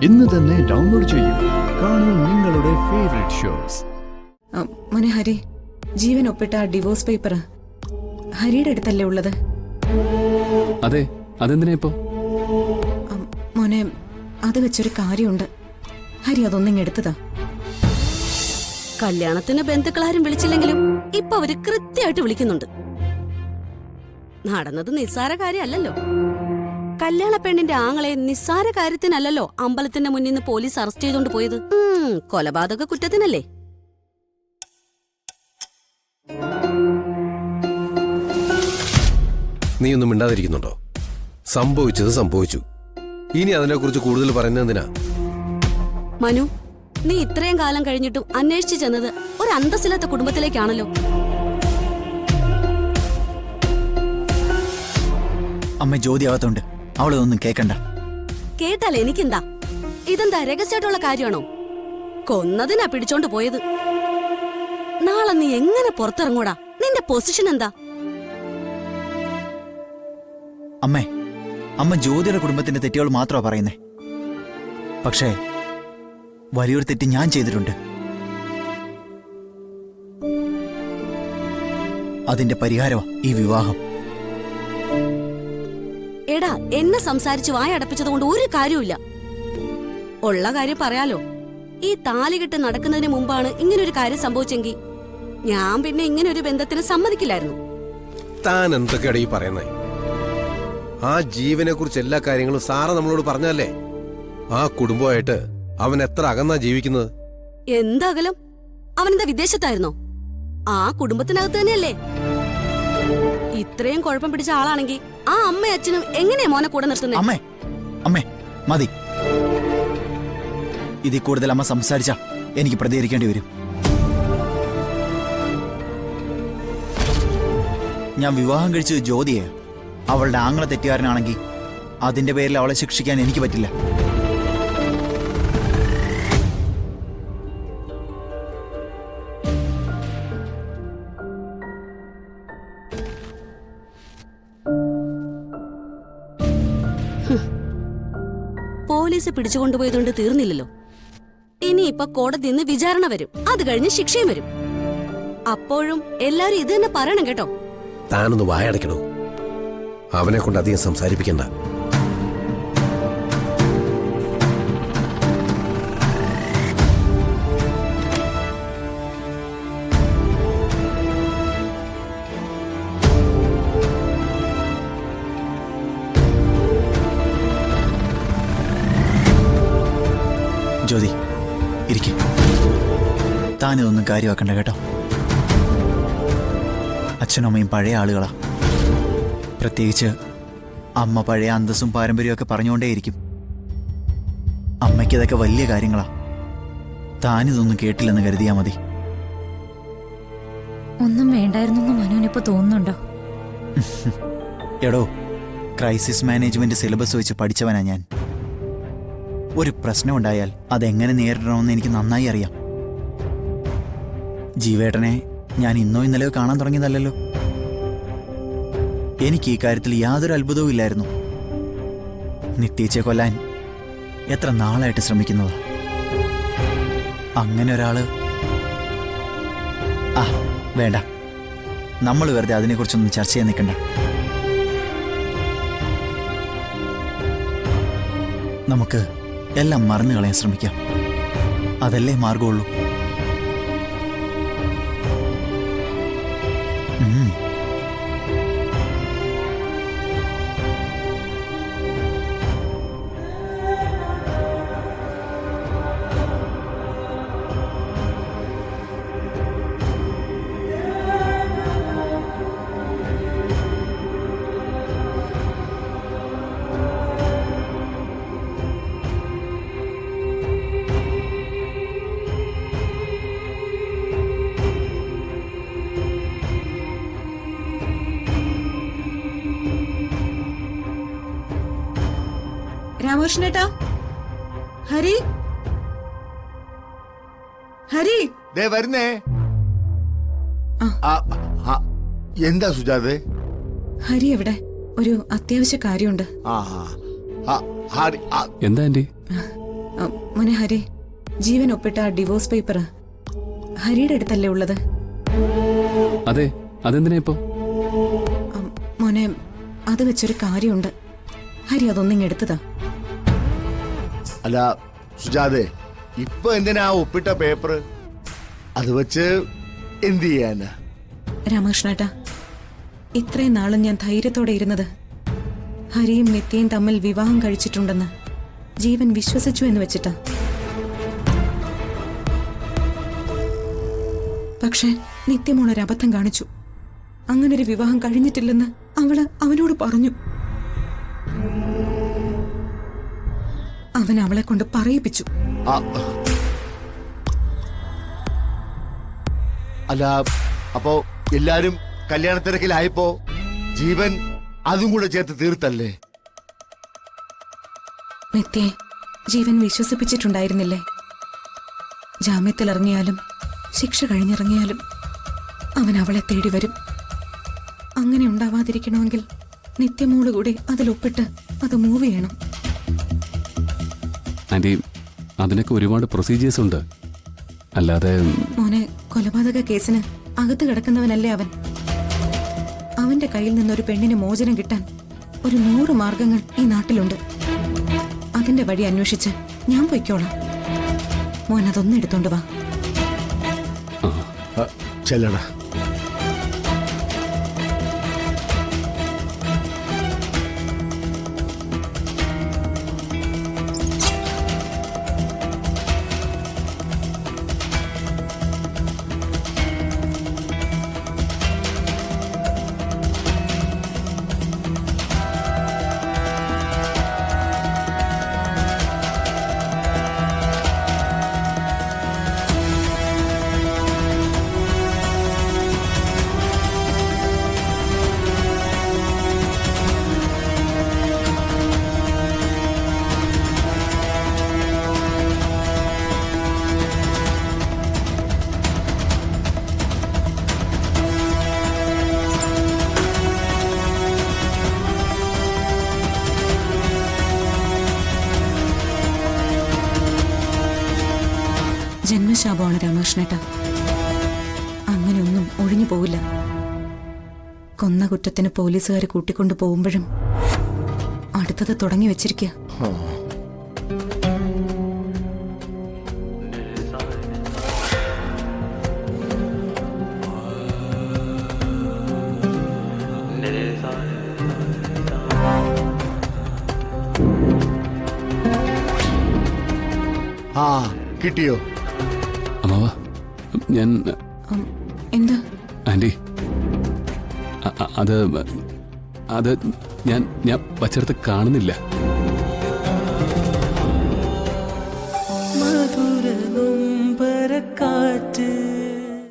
ഇന്ന് തന്നെ ഡൗൺലോഡ് ചെയ്യൂ. കാണൂ നിങ്ങളുടെ ഫേവറേറ്റ് ഷോസ്. മോനെ ഹരി, ജീവൻ ഒപ്പിട്ട ഡിവോഴ്സ് പേപ്പർ ഹരിയുടെ അടുത്തല്ലേ ഉള്ളത്? അതെ, അതെന്തിനാ ഇപ്പോ? മോനെ, അത് വെച്ചൊരു കാര്യമുണ്ട്. ഹരി അതൊന്നിങ് എടുത്തതാ. കല്യാണത്തിന് ബന്ധുക്കളാരും വിളിച്ചില്ലെങ്കിലും ഇപ്പൊ അവര് കൃത്യമായിട്ട് വിളിക്കുന്നുണ്ട്. നടന്നത് നിസ്സാര കാര്യമല്ലല്ലോ. കല്യാണ പെണ്ണിന്റെ ആങ്ങളെ നിസ്സാര കാര്യത്തിനല്ലല്ലോ അമ്പലത്തിന്റെ മുന്നിൽ നിന്ന് പോലീസ് അറസ്റ്റ് ചെയ്തോണ്ട് പോയത്. കൊലപാതക കുറ്റത്തിനല്ലേ? നീ ഒന്നും മിണ്ടാതിരിക്കുന്നുണ്ടോ? സംഭവിച്ചത് സംഭവിച്ചു. ഇനി അതിനെക്കുറിച്ച് കൂടുതൽ പറയുന്നതിനാ? മനു, നീ ഇത്രയും കാലം കഴിഞ്ഞിട്ടും അന്വേഷിച്ചു ചെന്നത് ഒരു അന്തസ്സില്ലാത്ത കുടുംബത്തിലേക്കാണല്ലോ. അമ്മ ജ്യോതി അകത്തുണ്ട്, അവളൊന്നും കേക്കണ്ട. കേട്ടാൽ എനിക്കെന്താ? ഇതെന്താ രഹസ്യമായിട്ടുള്ള കാര്യമാണോ? കൊന്നതിനാ പിടിച്ചോണ്ട് പോയത്. നാളെ നീ എങ്ങനെ പുറത്തിറങ്ങൂടാ? നിന്റെ പൊസിഷൻ എന്താ? അമ്മ ജ്യോതിയുടെ കുടുംബത്തിന്റെ തെറ്റുകൾ മാത്രമാ പറയുന്നേ. പക്ഷേ വലിയൊരു തെറ്റ് ഞാൻ ചെയ്തിട്ടുണ്ട്. അതിന്റെ പരിഹാരമാ ഈ വിവാഹം. എടാ, എന്നെ സംസാരിച്ച് വായടപ്പിച്ചത് കൊണ്ട് ഒരു കാര്യമില്ല. ഉള്ള കാര്യം പറയാലോ. ഈ താലികെട്ട് നടക്കുന്നതിന് മുമ്പാണ് ഇങ്ങനൊരു കാര്യം സംഭവിച്ചെങ്കിൽ ഞാൻ പിന്നെ ഇങ്ങനൊരു ബന്ധത്തിന് സമ്മതിക്കില്ലായിരുന്നു. താൻ എന്തൊക്കെയാണ് ഈ പറയുന്നേ? ആ ജീവനെ കുറിച്ച് എല്ലാ കാര്യങ്ങളും സാറ നമ്മളോട് പറഞ്ഞല്ലേ? ആ കുടുംബമായിട്ട് അവൻ എത്ര അകന്നാ ജീവിക്കുന്നത്? എന്തകലം? അവനെന്താ വിദേശത്തായിരുന്നോ? ആ കുടുംബത്തിനകത്ത് തന്നെയല്ലേ? ഇത്രയും കുഴപ്പം പിടിച്ച ആളാണെങ്കിൽ ആ അമ്മയും അച്ഛനും എങ്ങനെയാ മോനെ കൂടെ നിർത്തുന്നത്? അമ്മേ മതി. ഇതിൽ കൂടുതൽ അമ്മ സംസാരിച്ചാ എനിക്ക് പ്രതികരിക്കേണ്ടി വരും. ഞാൻ വിവാഹം കഴിച്ചത് ജ്യോതിയെ. അവളുടെ ആങ്ങളെ തെറ്റുകാരനാണെങ്കിൽ അതിന്റെ പേരിൽ അവളെ ശിക്ഷിക്കാൻ എനിക്ക് പറ്റില്ല. പോലീസ് പിടിച്ചുകൊണ്ടുപോയതുകൊണ്ട് തീർന്നില്ലല്ലോ. ഇനിയിപ്പൊ കോടതിയിൽ നിന്ന് വിചാരണ വരും, അത് കഴിഞ്ഞ് ശിക്ഷയും വരും. അപ്പോഴും എല്ലാരും ഇത് തന്നെ പറയണം കേട്ടോ. താനൊന്ന് വായടക്കണോ? അവനെ കൊണ്ട് അധികം സംസാരിപ്പിക്കണ്ട. ജ്യോതി, ഇരിക്കും. താനിതൊന്നും കാര്യമാക്കണ്ട കേട്ടോ. അച്ഛനും അമ്മയും പഴയ ആളുകളാ. പ്രത്യേകിച്ച് അമ്മ പഴയ അന്തസ്സും പാരമ്പര്യമൊക്കെ പറഞ്ഞുകൊണ്ടേയിരിക്കും. അമ്മയ്ക്കിതൊക്കെ വലിയ കാര്യങ്ങളാ. താനിതൊന്നും കേട്ടില്ലെന്ന് കരുതിയാ മതി. ഒന്നും വേണ്ടായിരുന്നു മനുവിനിപ്പോ തോന്നുന്നുണ്ടോ? എടോ, ക്രൈസിസ് മാനേജ്മെന്റ് സിലബസ് വെച്ച് പഠിച്ചവനാ ഞാൻ. ഒരു പ്രശ്നം ഉണ്ടായാൽ അതെങ്ങനെ നേരിടണമെന്ന് എനിക്ക് നന്നായി അറിയാം. ജീവേട്ടനെ ഞാൻ ഇന്നോ ഇന്നലെയോ കാണാൻ തുടങ്ങിയതല്ലോ. എനിക്ക് ഈ കാര്യത്തിൽ യാതൊരു അത്ഭുതവും ഇല്ലായിരുന്നു. നിത്യേച്ചയെ കൊല്ലാൻ എത്ര നാളായിട്ട് ശ്രമിക്കുന്നത്. അങ്ങനെ ഒരാള് വേണ്ട, നമ്മൾ വെറുതെ അതിനെക്കുറിച്ചൊന്നും ചർച്ച ചെയ്യാൻ നിൽക്കണ്ട. നമുക്ക് എല്ലാം മറന്നു കളയാൻ ശ്രമിക്കാം. അതല്ലേ മാർഗമുള്ളൂ. രാമകൃഷ്ണേട്ടാ, ഹരി, ഹരി ദേ വരുന്നേ. എന്താ സുജാതെ? ഹരി എവിടെ? ഒരു അത്യാവശ്യ കാര്യമുണ്ട്. എന്താ ആന്റി? മോനെ ഹരി, ജീവൻ ഒപ്പിട്ട ആ ഡിവോഴ്സ് പേപ്പർ ഹരിയുടെ അടുത്തല്ലേ ഉള്ളത്? അതെ, അതെന്തിനാ ഇപ്പോ? മോനെ, അത് വെച്ചൊരു കാര്യമുണ്ട്. ഹരി അതൊന്നിങ് എടുത്തതാ. അല്ല സുജാതെ, ഇപ്പൊ എന്തിനാ ഒപ്പിട്ട പേപ്പർ? അത് വെച്ച് എന്ത് ചെയ്യാനാ? രാമകൃഷ്ണേട്ടാ, ഇത്രയും നാളും ഞാൻ ധൈര്യത്തോടെ ഇരുന്നത് ഹരിയും നിത്യയും തമ്മിൽ വിവാഹം കഴിച്ചിട്ടുണ്ടെന്ന് ജീവൻ വിശ്വസിച്ചു എന്ന് വെച്ചിട്ടാ. പക്ഷെ നിത്യമോളൊരു അബദ്ധം കാണിച്ചു. അങ്ങനൊരു വിവാഹം കഴിഞ്ഞിട്ടില്ലെന്ന് അവനോട് പറഞ്ഞു. അവൻ അവളെ കൊണ്ട് പറയിപ്പിച്ചു. ആ, അല്ല അപ്പോ എല്ലാരും കല്യാണ തിരക്കിലായപ്പോ ജീവൻ അതും കൂടെ ചേർത്ത് തീർത്തല്ലേ? നിത്യയെ ജീവൻ വിശ്വസിപ്പിച്ചിട്ടുണ്ടായിരുന്നില്ലേ? ജാമ്യത്തിലിറങ്ങിയാലും ശിക്ഷ കഴിഞ്ഞിറങ്ങിയാലും അവൻ അവളെ തേടി വരും. അങ്ങനെ ഉണ്ടാവാതിരിക്കണമെങ്കിൽ നിത്യമോള് കൂടി അതിലൊപ്പിട്ട് അത് മൂവ് ചെയ്യണം. ആന്റി, അതിനൊക്കെ ഒരുപാട് പ്രൊസീജിയേഴ്സ് ഉണ്ട്. അല്ലാതെ മോനെ, കൊലപാതക കേസിന് അകത്ത് കിടക്കുന്നവനല്ലേ അവൻ. അവന്റെ കയ്യിൽ നിന്നൊരു പെണ്ണിന് മോചനം കിട്ടാൻ ഒരു 100 മാർഗങ്ങൾ ഈ നാട്ടിലുണ്ട്. അതിന്റെ വഴി അന്വേഷിച്ച് ഞാൻ പൊയ്ക്കോളാം. മോൻ അതൊന്നും എടുത്തോണ്ട് വാ. ചെല്ലടാ. ജന്മശാപമാണ് രാമകൃഷ്ണേട്ട. അങ്ങനെയൊന്നും ഒഴിഞ്ഞു പോവില്ല. കൊന്ന കുറ്റത്തിന് പോലീസുകാർ കൂട്ടിക്കൊണ്ടു പോകുമ്പോഴും അടുത്തത് തുടങ്ങി വെച്ചിരിക്കുക. ആ, കിട്ടിയോ? അമ്മാവാ, ഞാൻ എന്താ? ആന്റി, അത് ഞാൻ വച്ചെടുത്ത് കാണുന്നില്ല.